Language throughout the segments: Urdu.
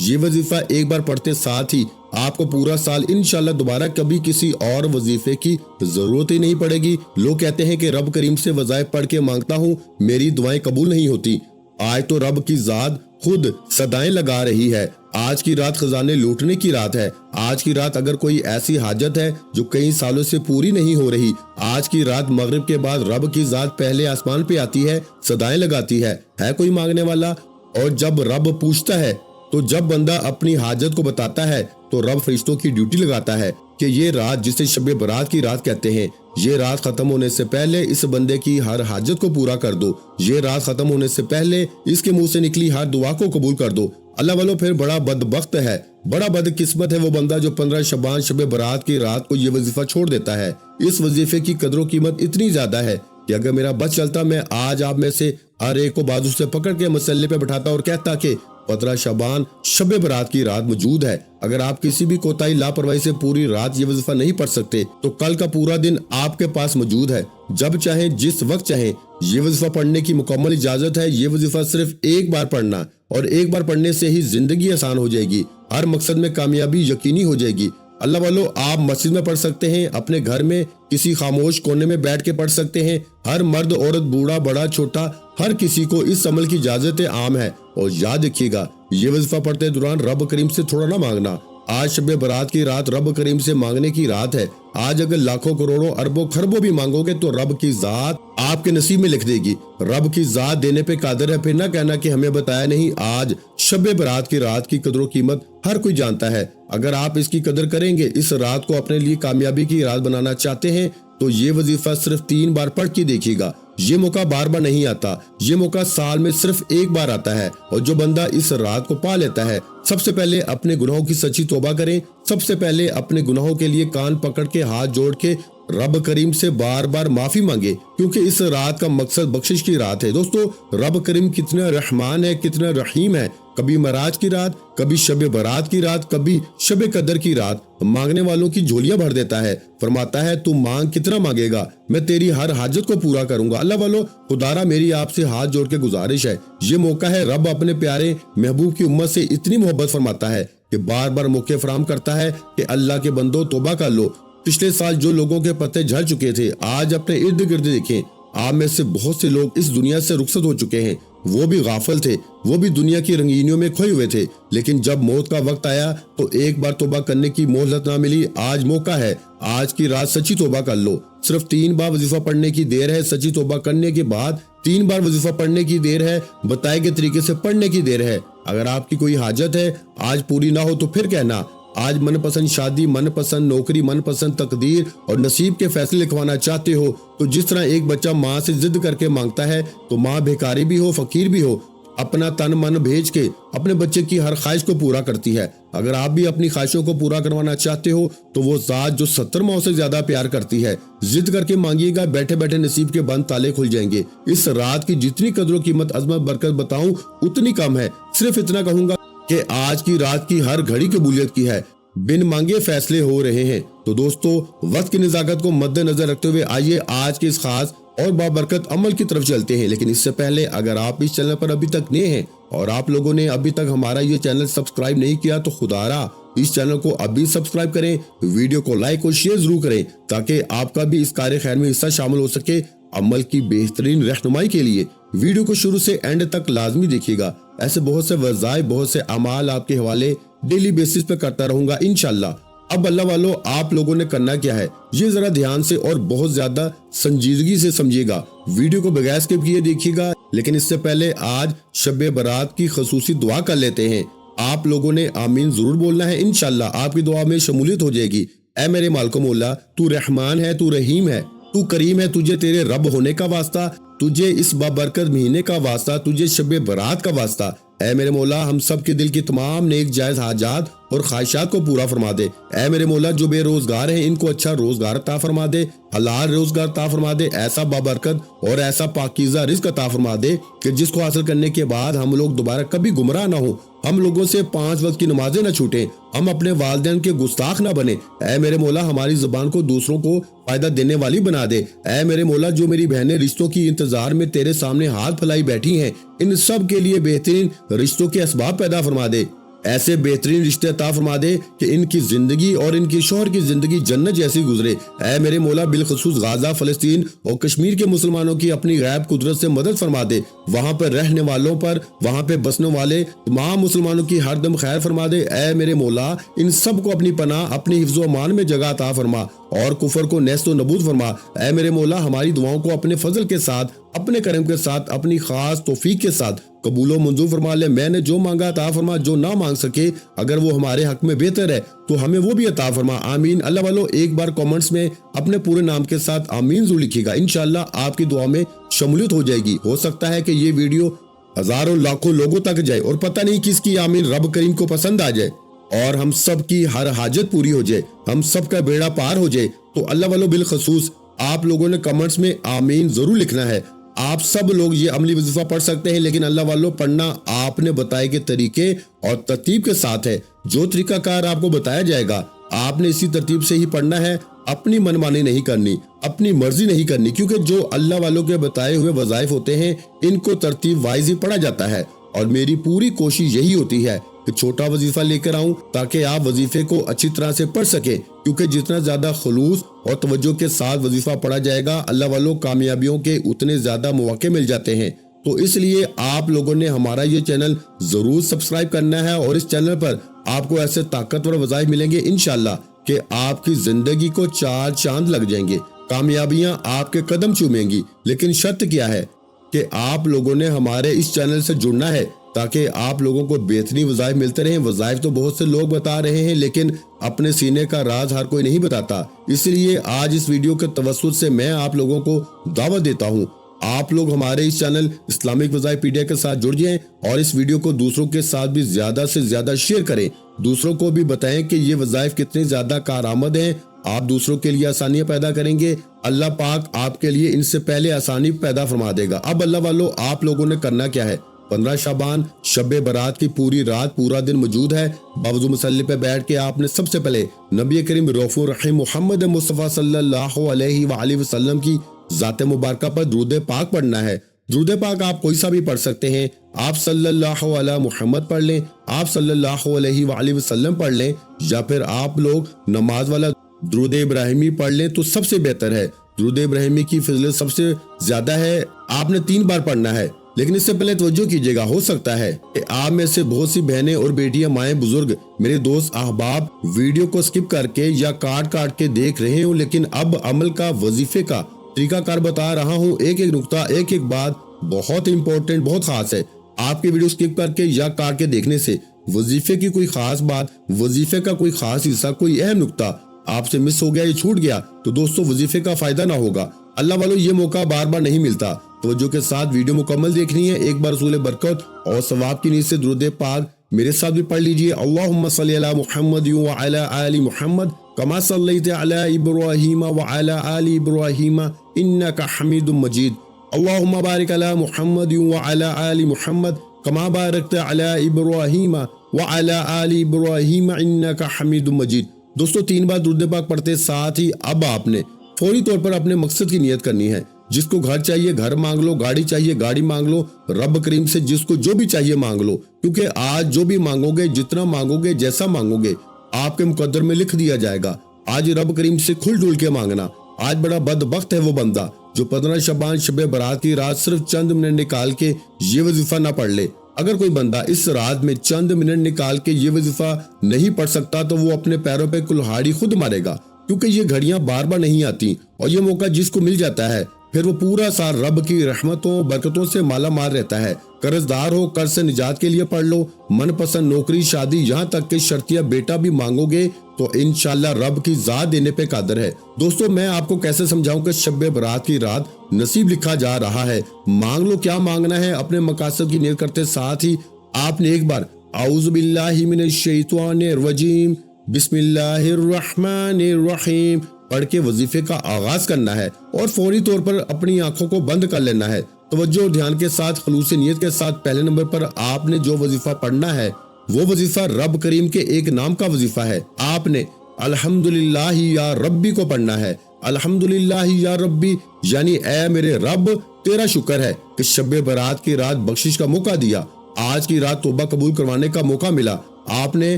یہ وظیفہ ایک بار پڑھتے ساتھ ہی آپ کو پورا سال انشاءاللہ دوبارہ کبھی کسی اور وظیفے کی ضرورت ہی نہیں پڑے گی۔ لوگ کہتے ہیں کہ رب کریم سے وظائف پڑھ کے مانگتا ہوں، میری دعائیں قبول نہیں ہوتی۔ آج تو رب کی ذات خود صدائیں لگا رہی ہے۔ آج کی رات خزانے لوٹنے کی رات ہے۔ آج کی رات اگر کوئی ایسی حاجت ہے جو کئی سالوں سے پوری نہیں ہو رہی، آج کی رات مغرب کے بعد رب کی ذات پہلے آسمان پہ آتی ہے، صدائیں لگاتی ہے کوئی مانگنے والا؟ اور جب رب پوچھتا ہے تو جب بندہ اپنی حاجت کو بتاتا ہے تو رب فرشتوں کی ڈیوٹی لگاتا ہے کہ یہ رات جسے شب برات کی رات کہتے ہیں، یہ رات ختم ہونے سے پہلے اس بندے کی ہر حاجت کو پورا کر دو، یہ رات ختم ہونے سے پہلے اس کے منہ سے نکلی ہر دعا کو قبول کر دو۔ اللہ والو پھر بڑا بدبخت ہے، بڑا بدقسمت ہے وہ بندہ جو 15 شعبان شب برات کی رات کو یہ وظیفہ چھوڑ دیتا ہے۔ اس وظیفے کی قدر و قیمت اتنی زیادہ ہے کہ اگر میرا بس چلتا میں آج آپ میں سے ہر ایک کو بازو سے پکڑ کے مسلے پہ بٹھاتا اور کہتا کہ 15 شعبان شب برات کی رات موجود ہے۔ اگر آپ کسی بھی کوتاہی لاپرواہی سے پوری رات یہ وظیفہ نہیں پڑھ سکتے تو کل کا پورا دن آپ کے پاس موجود ہے، جب چاہیں جس وقت چاہیں یہ وظیفہ پڑھنے کی مکمل اجازت ہے۔ یہ وظیفہ صرف ایک بار پڑھنا اور ایک بار پڑھنے سے ہی زندگی آسان ہو جائے گی، ہر مقصد میں کامیابی یقینی ہو جائے گی۔ اللہ والو آپ مسجد میں پڑھ سکتے ہیں، اپنے گھر میں کسی خاموش کونے میں بیٹھ کے پڑھ سکتے ہیں، ہر مرد عورت بوڑھا بڑا چھوٹا ہر کسی کو اس عمل کی اجازت عام ہے۔ اور یاد رکھیے گا یہ وظیفہ پڑھتے دوران رب کریم سے تھوڑا نہ مانگنا۔ آج شب برات کی رات رب کریم سے مانگنے کی رات ہے۔ آج اگر لاکھوں کروڑوں اربوں خربوں بھی مانگو گے تو رب کی ذات آپ کے نصیب میں لکھ دے گی۔ رب کی ذات دینے پہ قادر ہے، پھر نہ کہنا کہ ہمیں بتایا نہیں۔ آج شب برات کی رات کی قدر و قیمت ہر کوئی جانتا ہے۔ اگر آپ اس کی قدر کریں گے، اس رات کو اپنے لیے کامیابی کی رات بنانا چاہتے ہیں تو یہ وظیفہ صرف 3 بار پڑھ کے دیکھیے گا۔ یہ موقع بار بار نہیں آتا، یہ موقع سال میں صرف ایک بار آتا ہے، اور جو بندہ اس رات کو پا لیتا ہے سب سے پہلے اپنے گناہوں کی سچی توبہ کریں، سب سے پہلے اپنے گناہوں کے لیے کان پکڑ کے ہاتھ جوڑ کے رب کریم سے بار بار معافی مانگے، کیونکہ اس رات کا مقصد بخشش کی رات ہے۔ دوستو رب کریم کتنا رحمان ہے، کتنا رحیم ہے۔ کبھی معراج کی رات، کبھی شب برات کی رات، کبھی شب قدر کی رات مانگنے والوں کی جھولیاں بھر دیتا ہے۔ فرماتا ہے تو مانگ کتنا مانگے گا، میں تیری ہر حاجت کو پورا کروں گا۔ اللہ والو خدارا میری آپ سے ہاتھ جوڑ کے گزارش ہے، یہ موقع ہے رب اپنے پیارے محبوب کی امت سے اتنی محبت فرماتا ہے کہ بار بار موقع فراہم کرتا ہے کہ اللہ کے بندو توبہ کر لو۔ پچھلے سال جو لوگوں کے پتے جھڑ چکے تھے آج اپنے ارد گرد دیکھیں، آپ میں سے بہت سے لوگ اس دنیا سے رخصت ہو چکے ہیں۔ وہ بھی غافل تھے، وہ بھی دنیا کی رنگینیوں میں کھوئے ہوئے تھے، لیکن جب موت کا وقت آیا تو ایک بار توبہ کرنے کی مہلت نہ ملی۔ آج موقع ہے، آج کی رات سچی توبہ کر لو۔ صرف 3 بار وظیفہ پڑھنے کی دیر ہے، سچی توبہ کرنے کے بعد 3 بار وظیفہ پڑھنے کی دیر ہے، بتائے گئے طریقے سے پڑھنے کی دیر ہے۔ اگر آپ کی کوئی حاجت ہے آج پوری نہ ہو تو پھر کہنا۔ آج من پسند شادی، من پسند نوکری، من پسند تقدیر اور نصیب کے فیصلے لکھوانا چاہتے ہو تو جس طرح ایک بچہ ماں سے ضد کر کے مانگتا ہے تو ماں بھیکاری بھی ہو فقیر بھی ہو اپنا تن من بھیج کے اپنے بچے کی ہر خواہش کو پورا کرتی ہے۔ اگر آپ بھی اپنی خواہشوں کو پورا کروانا چاہتے ہو تو وہ ذات جو 70 ماؤں سے زیادہ پیار کرتی ہے، ضد کر کے مانگیے گا، بیٹھے بیٹھے نصیب کے بند تالے کھل جائیں گے۔ اس رات کی جتنی قدر و قیمت عظمت برکت بتاؤں اتنی کم ہے۔ صرف اتنا کہوں گا کہ آج کی رات کی ہر گھڑی قبولیت کی ہے، بن مانگے فیصلے ہو رہے ہیں۔ تو دوستو وقت کی نزاکت کو مد نظر رکھتے ہوئے آئیے آج کے اس خاص اور بابرکت عمل کی طرف چلتے ہیں۔ لیکن اس سے پہلے اگر آپ اس چینل پر ابھی تک نئے ہیں اور آپ لوگوں نے ابھی تک ہمارا یہ چینل سبسکرائب نہیں کیا تو خدارا اس چینل کو ابھی سبسکرائب کریں، ویڈیو کو لائک اور شیئر ضرور کریں تاکہ آپ کا بھی اس کار خیر میں حصہ شامل ہو سکے۔ عمل کی بہترین رہنمائی کے لیے ویڈیو کو شروع سے اینڈ تک لازمی دیکھیے گا۔ ایسے بہت سے وظائف، بہت سے اعمال آپ کے حوالے ڈیلی بیسس پہ کرتا رہوں گا انشاءاللہ۔ اب اللہ والو آپ لوگوں نے کرنا کیا ہے یہ ذرا دھیان سے اور بہت زیادہ سنجیدگی سے سمجھیے گا، ویڈیو کو بغیر اسکپ کیے دیکھیے گا۔ لیکن اس سے پہلے آج شب برات کی خصوصی دعا کر لیتے ہیں۔ آپ لوگوں نے آمین ضرور بولنا ہے، انشاءاللہ آپ کی دعا میں شمولیت ہو جائے گی۔ اے میرے مالک و مولا، تو رحمان ہے، تو رحیم ہے، تو کریم ہے، تجھے تیرے رب ہونے کا واسطہ، تجھے اس بابرکت مہینے کا واسطہ، تجھے شب برات کا واسطہ۔ اے میرے مولا ہم سب کے دل کی تمام نیک جائز حاجات اور خواہشات کو پورا فرما دے۔ اے میرے مولا جو بے روزگار ہیں ان کو اچھا روزگار عطا فرما دے، حلال روزگار عطا فرما دے، ایسا بابرکت اور ایسا پاکیزہ رزق عطا فرما دے کہ جس کو حاصل کرنے کے بعد ہم لوگ دوبارہ کبھی گمراہ نہ ہوں، ہم لوگوں سے 5 وقت کی نمازیں نہ چھوٹیں، ہم اپنے والدین کے گستاخ نہ بنے۔ اے میرے مولا ہماری زبان کو دوسروں کو فائدہ دینے والی بنا دے۔ اے میرے مولا جو میری بہنیں رشتوں کی انتظار میں تیرے سامنے ہاتھ پھیلائی بیٹھی ہیں ان سب کے لیے بہترین رشتوں کے اسباب پیدا فرما دے۔ ایسے بہترین رشتے عطا فرما دے کہ ان کی زندگی اور ان کی شوہر کی زندگی جنت جیسی گزرے۔ اے میرے مولا بالخصوص غزہ، فلسطین اور کشمیر کے مسلمانوں کی اپنی غیب قدرت سے مدد فرما دے۔ وہاں پر رہنے والوں پر، وہاں پہ بسنے والے تمام مسلمانوں کی ہر دم خیر فرما دے۔ اے میرے مولا ان سب کو اپنی پناہ، اپنی حفظ و امان میں جگہ عطا فرما اور کفر کو نیست و نبود فرما۔ اے میرے مولا ہماری دعاؤں کو اپنے فضل کے ساتھ، اپنے کرم کے ساتھ، اپنی خاص توفیق کے ساتھ قبول و منظور فرما لے۔ میں نے جو مانگا عطا فرما، جو نہ مانگ سکے اگر وہ ہمارے حق میں بہتر ہے تو ہمیں وہ بھی عطا فرما۔ آمین۔ اللہ والو ایک بار کامنٹس میں اپنے پورے نام کے ساتھ آمین ضرور لکھیے گا، انشاءاللہ آپ کی دعا میں شمولیت ہو جائے گی۔ ہو سکتا ہے کہ یہ ویڈیو ہزاروں لاکھوں لوگوں تک جائے اور پتہ نہیں کس کی آمین رب کریم کو پسند آ جائے اور ہم سب کی ہر حاجت پوری ہو جائے، ہم سب کا بیڑا پار ہو جائے۔ تو اللہ والو بالخصوص آپ لوگوں نے کمنٹس میں آمین ضرور لکھنا ہے۔ آپ سب لوگ یہ عملی وظیفہ پڑھ سکتے ہیں، لیکن اللہ والو پڑھنا آپ نے بتائے گئے طریقے اور ترتیب کے ساتھ ہے۔ جو طریقہ کار آپ کو بتایا جائے گا آپ نے اسی ترتیب سے ہی پڑھنا ہے، اپنی منمانی نہیں کرنی، اپنی مرضی نہیں کرنی، کیونکہ جو اللہ والوں کے بتائے ہوئے وظائف ہوتے ہیں ان کو ترتیب وائز ہی پڑھا جاتا ہے۔ اور میری پوری کوشش یہی ہوتی ہے کہ چھوٹا وظیفہ لے کر آؤں تاکہ آپ وظیفے کو اچھی طرح سے پڑھ سکیں، کیونکہ جتنا زیادہ خلوص اور توجہ کے ساتھ وظیفہ پڑھا جائے گا اللہ والوں کامیابیوں کے اتنے زیادہ مواقع مل جاتے ہیں۔ تو اس لیے آپ لوگوں نے ہمارا یہ چینل ضرور سبسکرائب کرنا ہے اور اس چینل پر آپ کو ایسے طاقتور وظائف ملیں گے انشاءاللہ کہ آپ کی زندگی کو چار چاند لگ جائیں گے، کامیابیاں آپ کے قدم چومیں گی۔ لیکن شرط کیا ہے کہ آپ لوگوں نے ہمارے اس چینل سے جڑنا ہے تاکہ آپ لوگوں کو بہترین وظائف ملتے رہیں۔ وظائف تو بہت سے لوگ بتا رہے ہیں لیکن اپنے سینے کا راز ہر کوئی نہیں بتاتا، اس لیے آج اس ویڈیو کے توسط سے میں آپ لوگوں کو دعوت دیتا ہوں آپ لوگ ہمارے اس چینل اسلامک وظائف پیڈیا کے ساتھ جڑ جائیں اور اس ویڈیو کو دوسروں کے ساتھ بھی زیادہ سے زیادہ شیئر کریں، دوسروں کو بھی بتائیں کہ یہ وظائف کتنے زیادہ کارآمد ہیں۔ آپ دوسروں کے لیے آسانیاں پیدا کریں گے، اللہ پاک آپ کے لیے ان سے پہلے آسانی پیدا فرما دے گا۔ اب اللہ والو آپ لوگوں نے کرنا کیا ہے، 15 شعبان شب برات کی پوری رات پورا دن موجود ہے، باوضو مصلی پہ بیٹھ کے آپ نے سب سے پہلے نبی کریم رؤوف الرحیم محمد مصطفیٰ صلی اللہ علیہ وآلہ وسلم کی ذات مبارکہ پر درود پاک پڑھنا ہے۔ درود پاک آپ کوئی سا بھی پڑھ سکتے ہیں، آپ صلی اللہ علیہ محمد پڑھ لیں، آپ صلی اللہ علیہ وآلہ وسلم پڑھ لیں، یا پھر آپ لوگ نماز والا درود ابراہیمی پڑھ لیں تو سب سے بہتر ہے۔ درود ابراہیمی کی فضیلت سب سے زیادہ ہے، آپ نے 3 بار پڑھنا ہے۔ لیکن اس سے پہلے توجہ کیجئے گا، ہو سکتا ہے کہ آپ میں سے بہت سی بہنیں اور بیٹیاں، مائیں، بزرگ، میرے دوست احباب ویڈیو کو سکپ کر کے یا کاٹ کے دیکھ رہے ہوں، لیکن اب عمل کا وظیفے کا طریقہ کار بتا رہا ہوں، ایک ایک نقطہ، ایک ایک بات بہت امپورٹنٹ، بہت خاص ہے۔ آپ کی ویڈیو سکپ کر کے یا کاٹ کے دیکھنے سے وظیفے کی کوئی خاص بات، وظیفے کا کوئی خاص حصہ، کوئی اہم نقطہ آپ سے مس ہو گیا یا چھوٹ گیا تو دوستو وظیفے کا فائدہ نہ ہوگا۔ اللہ والو یہ موقع بار بار نہیں ملتا، توجہ کے ساتھ ویڈیو مکمل دیکھنی ہے۔ ایک بار رسول برکت اور ثواب کی نیت سے درود پاک میرے ساتھ بھی پڑھ لیجئے۔ اللہم صلی علی محمد وعلی آل محمد کما صلیت علی ابراہیم وعلی آل ابراہیم انک حمید مجید۔ اللہم بارک علی محمد وعلی آل محمد کما بارکت علی ابراہیم وعلی آل ابراہیم انک حمید مجید۔ دوستو 3 بار درود پاک پڑھتے ساتھ ہی اب آپ نے فوری طور پر اپنے مقصد کی نیت کرنی ہے۔ جس کو گھر چاہیے گھر مانگ لو، گاڑی چاہیے گاڑی مانگ لو، رب کریم سے جس کو جو بھی چاہیے مانگ لو، کیونکہ آج جو بھی مانگو گے، جتنا مانگو گے، جیسا مانگو گے آپ کے مقدر میں لکھ دیا جائے گا۔ آج رب کریم سے کھل ڈھول کے مانگنا۔ آج بڑا بدبخت ہے وہ بندہ جو 15 شعبان شب برات کی رات صرف چند منٹ نکال کے یہ وظیفہ نہ پڑھ لے۔ اگر کوئی بندہ اس رات میں چند منٹ نکال کے یہ وظیفہ نہیں پڑھ سکتا تو وہ اپنے پیروں پہ کلہاڑی خود مارے گا، کیونکہ یہ گھڑیاں بار بار نہیں آتی اور یہ موقع جس کو مل جاتا ہے پھر وہ پورا سال رب کی رحمتوں برکتوں سے مالا مال رہتا ہے۔ قرض دار ہو، قرض سے نجات کے لیے پڑھ لو، من پسند نوکری، شادی، یہاں تک کہ شرطیہ بیٹا بھی مانگو گے تو انشاءاللہ رب کی ذات دینے پہ قادر ہے۔ دوستو میں آپ کو کیسے سمجھاؤں کہ شب برات کی رات نصیب لکھا جا رہا ہے۔ مانگ لو، کیا مانگنا ہے، اپنے مقاصد کی نیت کرتے ساتھ ہی آپ نے ایک بار اعوذ باللہ من الشیطان الرجیم بسم اللہ الرحمن الرحیم پڑھ کے وظیفے کا آغاز کرنا ہے اور فوری طور پر اپنی آنکھوں کو بند کر لینا ہے۔ توجہ اور دھیان کے ساتھ، خلوص نیت کے ساتھ پہلے نمبر پر آپ نے جو وظیفہ پڑھنا ہے وہ وظیفہ رب کریم کے ایک نام کا وظیفہ ہے۔ آپ نے الحمدللہ یا ربی کو پڑھنا ہے۔ الحمدللہ یا ربی یعنی اے میرے رب تیرا شکر ہے کہ شب برات کی رات بخشش کا موقع دیا، آج کی رات توبہ قبول کروانے کا موقع ملا، آپ نے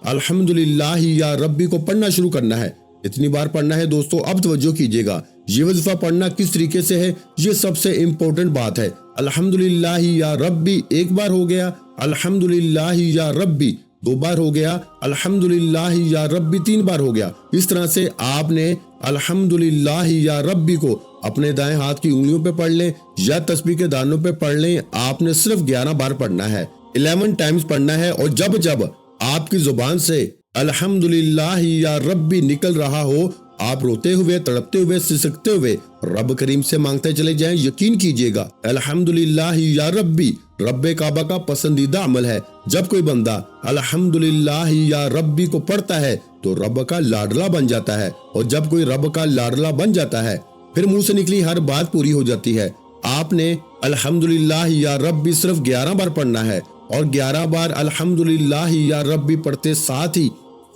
الحمدللہ یا ربی کو پڑھنا شروع کرنا ہے۔ اتنی بار پڑھنا ہے دوستو۔ اب توجہ کیجیے گا، یہ وظیفہ پڑھنا کس طریقے سے ہے، یہ سب سے امپورٹنٹ بات ہے۔ الحمدللہ یا ربی ایک بار ہو گیا، الحمدللہ یا ربی دو بار ہو گیا، الحمدللہ یا ربی تین بار ہو گیا۔ اس طرح سے آپ نے الحمدللہ یا ربی کو اپنے دائیں ہاتھ کی انگلیوں پہ پڑھ لیں یا تسبیح کے دانوں پہ پڑھ لیں۔ آپ نے صرف 11 بار پڑھنا ہے، 11 ٹائمز پڑھنا ہے، اور جب جب آپ کی زبان سے الحمدللہ یا ربی نکل رہا ہو، آپ روتے ہوئے، تڑپتے ہوئے، سسکتے ہوئے رب کریم سے مانگتے چلے جائیں۔ یقین کیجئے گا الحمدللہ یا ربی رب کعبہ کا پسندیدہ عمل ہے۔ جب کوئی بندہ الحمدللہ یا ربی کو پڑھتا ہے تو رب کا لاڈلا بن جاتا ہے، اور جب کوئی رب کا لاڈلا بن جاتا ہے پھر منہ سے نکلی ہر بات پوری ہو جاتی ہے۔ آپ نے الحمدللہ یا ربی صرف 11 بار پڑھنا ہے، اور 11 بار الحمدللہ یا ربی پڑھتے ساتھ ہی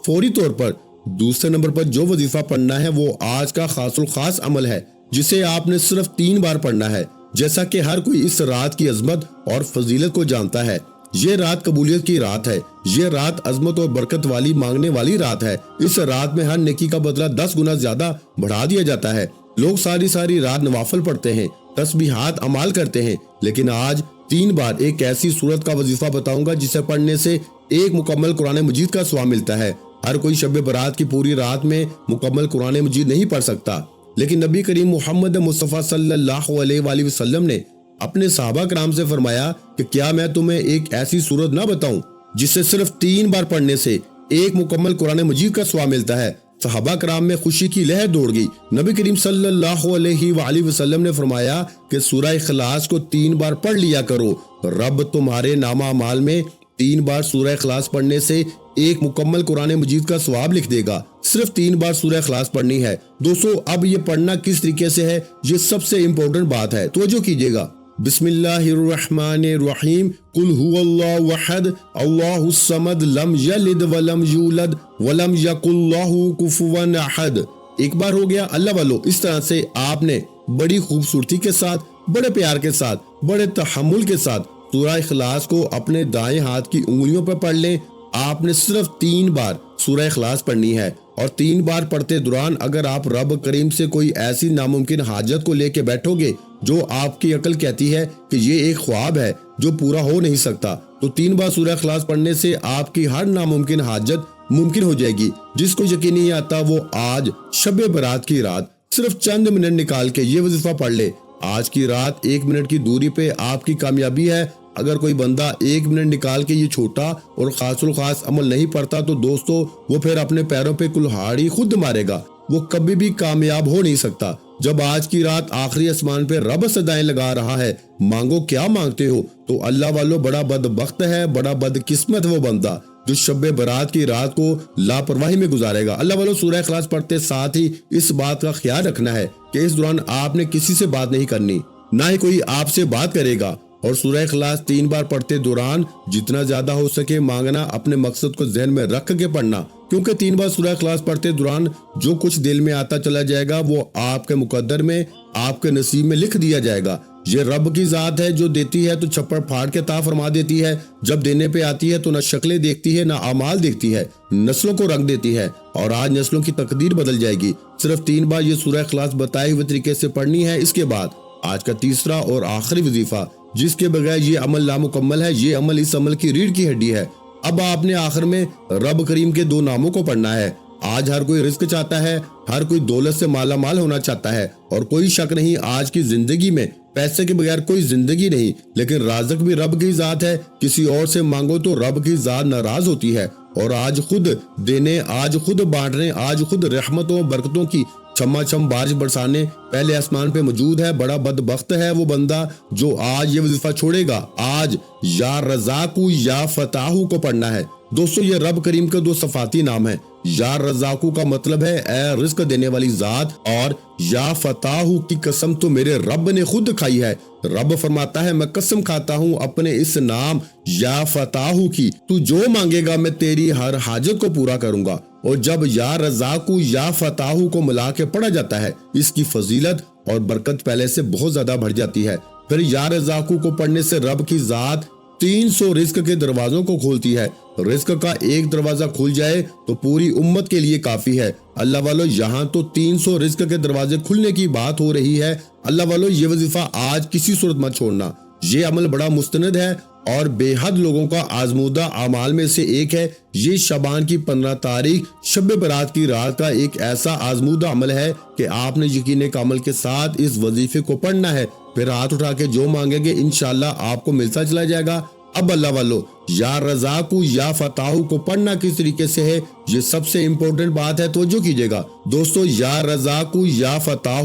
فوری طور پر دوسرے نمبر پر جو وظیفہ پڑھنا ہے وہ آج کا خاص الخاص عمل ہے، جسے آپ نے صرف 3 بار پڑھنا ہے۔ جیسا کہ ہر کوئی اس رات کی عظمت اور فضیلت کو جانتا ہے، یہ رات قبولیت کی رات ہے، یہ رات عظمت اور برکت والی مانگنے والی رات ہے۔ اس رات میں ہر نیکی کا بدلہ 10 گنا زیادہ بڑھا دیا جاتا ہے۔ لوگ ساری رات نوافل پڑھتے ہیں، تسبیحات اعمال کرتے ہیں، لیکن آج 3 بار ایک ایسی سورت کا وظیفہ بتاؤں گا جسے پڑھنے سے ایک مکمل قرآن مجید کا ثواب ملتا ہے۔ ہر کوئی شب برات کی پوری رات میں مکمل قرآن مجید نہیں پڑھ سکتا، لیکن نبی کریم محمد مصطفیٰ صلی اللہ علیہ وآلہ وسلم نے اپنے صحابہ کرام سے فرمایا کہ کیا میں تمہیں ایک ایسی سورت نہ بتاؤں جسے صرف 3 بار پڑھنے سے ایک مکمل قرآن مجید کا ثواب ملتا ہے۔ صحابہ کرام میں خوشی کی لہر دوڑ گئی۔ نبی کریم صلی اللہ علیہ وآلہ وسلم نے فرمایا کہ سورہ اخلاص کو 3 بار پڑھ لیا کرو، رب تمہارے نامہ اعمال میں 3 بار سورہ اخلاص پڑھنے سے ایک مکمل قرآن مجید کا ثواب لکھ دے گا۔ صرف 3 بار سورہ اخلاص پڑھنی ہے دوستو۔ اب یہ پڑھنا کس طریقے سے ہے، یہ سب سے امپورٹنٹ بات ہے، توجہ کیجیے گا۔ بسم اللہ الرحمن الرحیم، قل هو اللہ احد اللہ الصمد لم یلد ولم یولد ولم یکن لہ کفوا احد۔ ایک بار ہو گیا۔ اللہ والو، اس طرح سے آپ نے بڑی خوبصورتی کے ساتھ، بڑے پیار کے ساتھ، بڑے تحمل کے ساتھ سورہ اخلاص کو اپنے دائیں ہاتھ کی انگلیوں پر پڑھ لیں۔ آپ نے صرف 3 بار سورہ اخلاص پڑھنی ہے، اور 3 بار پڑھتے دوران اگر آپ رب کریم سے کوئی ایسی ناممکن حاجت کو لے کے بیٹھو گے جو آپ کی عقل کہتی ہے کہ یہ ایک خواب ہے جو پورا ہو نہیں سکتا، تو 3 بار سورہ اخلاص پڑھنے سے آپ کی ہر ناممکن حاجت ممکن ہو جائے گی۔ جس کو یقین نہیں آتا وہ آج شب برات کی رات صرف چند منٹ نکال کے یہ وظیفہ پڑھ لے۔ آج کی رات 1 منٹ کی دوری پہ آپ کی کامیابی ہے۔ اگر کوئی بندہ 1 منٹ نکال کے یہ چھوٹا اور خاص الخاص عمل نہیں پڑھتا تو دوستو وہ پھر اپنے پیروں پہ کلہاڑی خود مارے گا، وہ کبھی بھی کامیاب ہو نہیں سکتا۔ جب آج کی رات آخری آسمان پہ رب صدائیں لگا رہا ہے، مانگو کیا مانگتے ہو، تو اللہ والو بڑا بدبخت ہے، بڑا بدقسمت وہ بندہ جو شب برات کی رات کو لاپرواہی میں گزارے گا۔ اللہ والو سورہ اخلاص پڑھتے ساتھ ہی اس بات کا خیال رکھنا ہے کہ اس دوران آپ نے کسی سے بات نہیں کرنی، نہ ہی کوئی آپ سے بات کرے گا، اور سورہ اخلاص 3 بار پڑھتے دوران جتنا زیادہ ہو سکے مانگنا، اپنے مقصد کو ذہن میں رکھ کے پڑھنا، کیونکہ 3 بار سورہ اخلاص پڑھتے دوران جو کچھ دل میں آتا چلا جائے گا وہ آپ کے مقدر میں، آپ کے نصیب میں لکھ دیا جائے گا۔ یہ رب کی ذات ہے جو دیتی ہے تو چھپڑ پھاڑ کے عطا فرما دیتی ہے، جب دینے پہ آتی ہے تو نہ شکلیں دیکھتی ہے نہ اعمال دیکھتی ہے، نسلوں کو رنگ دیتی ہے، اور آج نسلوں کی تقدیر بدل جائے گی۔ صرف 3 بار یہ سورہ اخلاص بتائے ہوئے طریقے سے پڑھنی ہے۔ اس کے بعد آج کا تیسرا اور آخری وظیفہ جس کے بغیر یہ عمل نامکمل ہے، یہ عمل اس عمل کی ریڑھ کی ہڈی ہے۔ اب آپ نے آخر میں رب کریم کے 2 ناموں کو پڑھنا ہے۔ آج ہر کوئی رزق چاہتا ہے، ہر کوئی دولت سے مالا مال ہونا چاہتا ہے، اور کوئی شک نہیں آج کی زندگی میں پیسے کے بغیر کوئی زندگی نہیں، لیکن رازق بھی رب کی ذات ہے۔ کسی اور سے مانگو تو رب کی ذات ناراض ہوتی ہے، اور آج خود دینے، آج خود بانٹنے، آج خود رحمتوں برکتوں کی چھما چھم بارش برسانے پہلے آسمان پہ موجود ہے۔ بڑا بدبخت ہے وہ بندہ جو آج یہ وظیفہ چھوڑے گا۔ آج یا رزاقو یا فتاحو کو پڑھنا ہے دوستو۔ یہ رب کریم کا 2 صفاتی نام ہے۔ یا رزاقو کا مطلب ہے اے رزق دینے والی ذات، اور یا فتاحو کی قسم تو میرے رب نے خود کھائی ہے۔ رب فرماتا ہے میں قسم کھاتا ہوں اپنے اس نام یا فتاحو کی، تو جو مانگے گا میں تیری ہر حاجت کو پورا کروں گا۔ اور جب یا رزاقو یا فتاحو کو ملا کے پڑھا جاتا ہے اس کی فضیلت اور برکت پہلے سے بہت زیادہ بڑھ جاتی ہے۔ پھر یا رزاقو کو پڑھنے سے رب کی ذات 300 رزق کے دروازوں کو کھولتی ہے۔ رزق کا ایک دروازہ کھل جائے تو پوری امت کے لیے کافی ہے۔ اللہ والو، یہاں تو 300 رزق کے دروازے کھلنے کی بات ہو رہی ہے۔ اللہ والو، یہ وظیفہ آج کسی صورت مت چھوڑنا، یہ عمل بڑا مستند ہے اور بے حد لوگوں کا آزمودہ اعمال میں سے ایک ہے۔ یہ شعبان کی 15 تاریخ شب برات کی رات کا ایک ایسا آزمودہ عمل ہے کہ آپ نے یقین کامل کے ساتھ اس وظیفے کو پڑھنا ہے، پھر ہاتھ اٹھا کے جو مانگیں گے انشاءاللہ آپ کو ملتا چلا جائے گا۔ اب اللہ والو، یا رزاق یا فتاح کو پڑھنا کس طریقے سے ہے، یہ سب سے امپورٹنٹ بات ہے، توجہ کیجئے گا دوستو۔ یا رزاق یا فتاح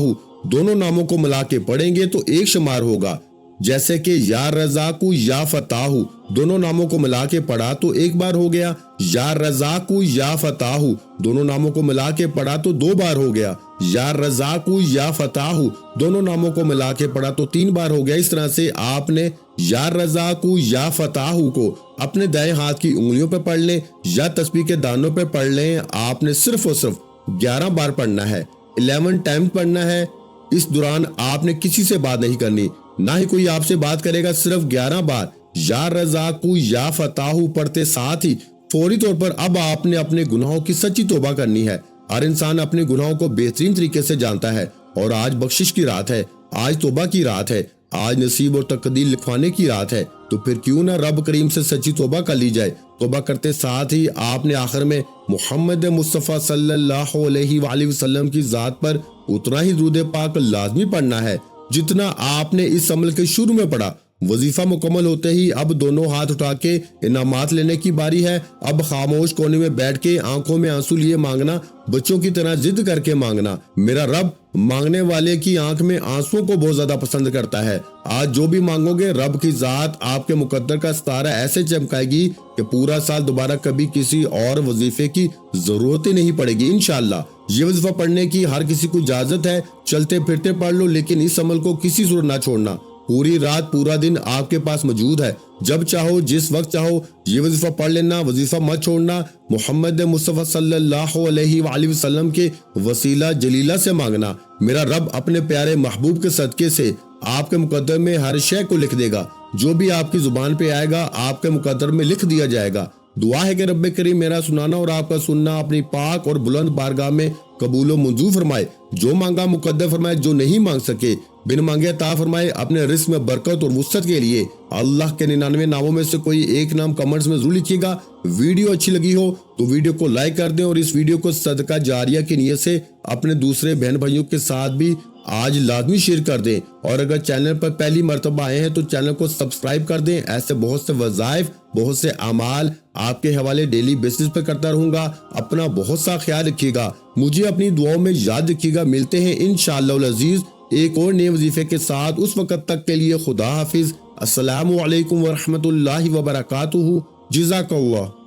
دونوں ناموں کو ملا کے پڑھیں گے تو ایک شمار ہوگا، جیسے کہ یا رزاق یا فتاح دونوں ناموں کو ملا کے پڑھا تو ایک بار ہو گیا، یا رزاق یا فتاح دونوں ناموں کو ملا کے پڑھا تو 2 بار ہو گیا، یا رزاق یا فتاح دونوں ناموں کو ملا کے پڑھا تو 3 بار ہو گیا۔ اس طرح سے آپ نے یا رزاق یا فتاح کو اپنے دائیں ہاتھ کی انگلیوں پہ پڑھ لیں یا تسبیح کے دانوں پہ پڑھ لیں۔ آپ نے صرف اور صرف 11 بار پڑھنا ہے، 11 ٹائم پڑھنا ہے۔ اس دوران آپ نے کسی سے بات نہیں کرنی، نہ ہی کوئی آپ سے بات کرے گا۔ صرف 11 بار یا رزاق یا فتاح پڑھتے ساتھ ہی فوری طور پر اب آپ نے اپنے گناہوں کی سچی توبہ کرنی ہے۔ ہر انسان اپنے گناہوں کو بہترین طریقے سے جانتا ہے اور آج بخشش کی رات ہے، آج توبہ کی رات ہے، آج نصیب اور تقدیر لکھوانے کی رات ہے، تو پھر کیوں نہ رب کریم سے سچی توبہ کر لی جائے۔ توبہ کرتے ساتھ ہی آپ نے آخر میں محمد مصطفیٰ صلی اللہ علیہ وآلہ وسلم کی ذات پر اتنا ہی درود پاک لازمی پڑھنا ہے جتنا آپ نے اس عمل کے شروع میں پڑھا۔ وظیفہ مکمل ہوتے ہی اب دونوں ہاتھ اٹھا کے انعامات لینے کی باری ہے۔ اب خاموش کونے میں بیٹھ کے آنکھوں میں آنسو لیے مانگنا، بچوں کی طرح ضد کر کے مانگنا۔ میرا رب مانگنے والے کی آنکھ میں آنسوؤں کو بہت زیادہ پسند کرتا ہے۔ آج جو بھی مانگو گے رب کی ذات آپ کے مقدر کا ستارہ ایسے چمکائے گی کہ پورا سال دوبارہ کبھی کسی اور وظیفے کی ضرورت ہی نہیں پڑے گی انشاءاللہ۔ یہ وظیفہ پڑھنے کی ہر کسی کو اجازت ہے، چلتے پھرتے پڑھ لو، لیکن اس عمل کو کسی صورت نہ چھوڑنا۔ پوری رات پورا دن آپ کے پاس موجود ہے، جب چاہو جس وقت چاہو یہ وظیفہ پڑھ لینا، وظیفہ مت چھوڑنا۔ محمد مصطفیٰ صلی اللہ علیہ وآلہ وسلم کے وسیلہ جلیلہ سے مانگنا۔ میرا رب اپنے پیارے محبوب کے صدقے سے آپ کے مقدر میں ہر شے کو لکھ دے گا، جو بھی آپ کی زبان پہ آئے گا آپ کے مقدر میں لکھ دیا جائے گا۔ دعا ہے کہ رب کریم میرا سنانا اور آپ کا سننا اپنی پاک اور بلند بارگاہ میں قبول و منظور فرمائے۔ جو مانگا مقدر فرمائے، جو نہیں مانگ سکے بن مانگے عطا فرمائے۔ اپنے رزق میں برکت اور وسعت کے لیے اللہ کے 99 ناموں میں سے کوئی ایک نام کمنٹس میں ضرور لکھیے گا۔ ویڈیو اچھی لگی ہو تو ویڈیو کو لائک کر دیں اور اس ویڈیو کو صدقہ جاریہ کی نیت سے اپنے دوسرے بہن بھائیوں کے ساتھ بھی آج لازمی شیئر کر دیں، اور اگر چینل پر پہلی مرتبہ آئے ہیں تو چینل کو سبسکرائب کر دیں۔ ایسے بہت سے وظائف، بہت سے اعمال آپ کے حوالے ڈیلی بیسس پہ کرتا رہوں گا۔ اپنا بہت سا خیال رکھیے گا، مجھے اپنی دعاؤں میں یاد رکھیے گا۔ ملتے ہیں انشاءاللہ العزیز ایک اور نئے وظیفے کے ساتھ، اس وقت تک کے لیے خدا حافظ۔ السلام علیکم ورحمۃ اللہ وبرکاتہ۔ جزاک اللہ۔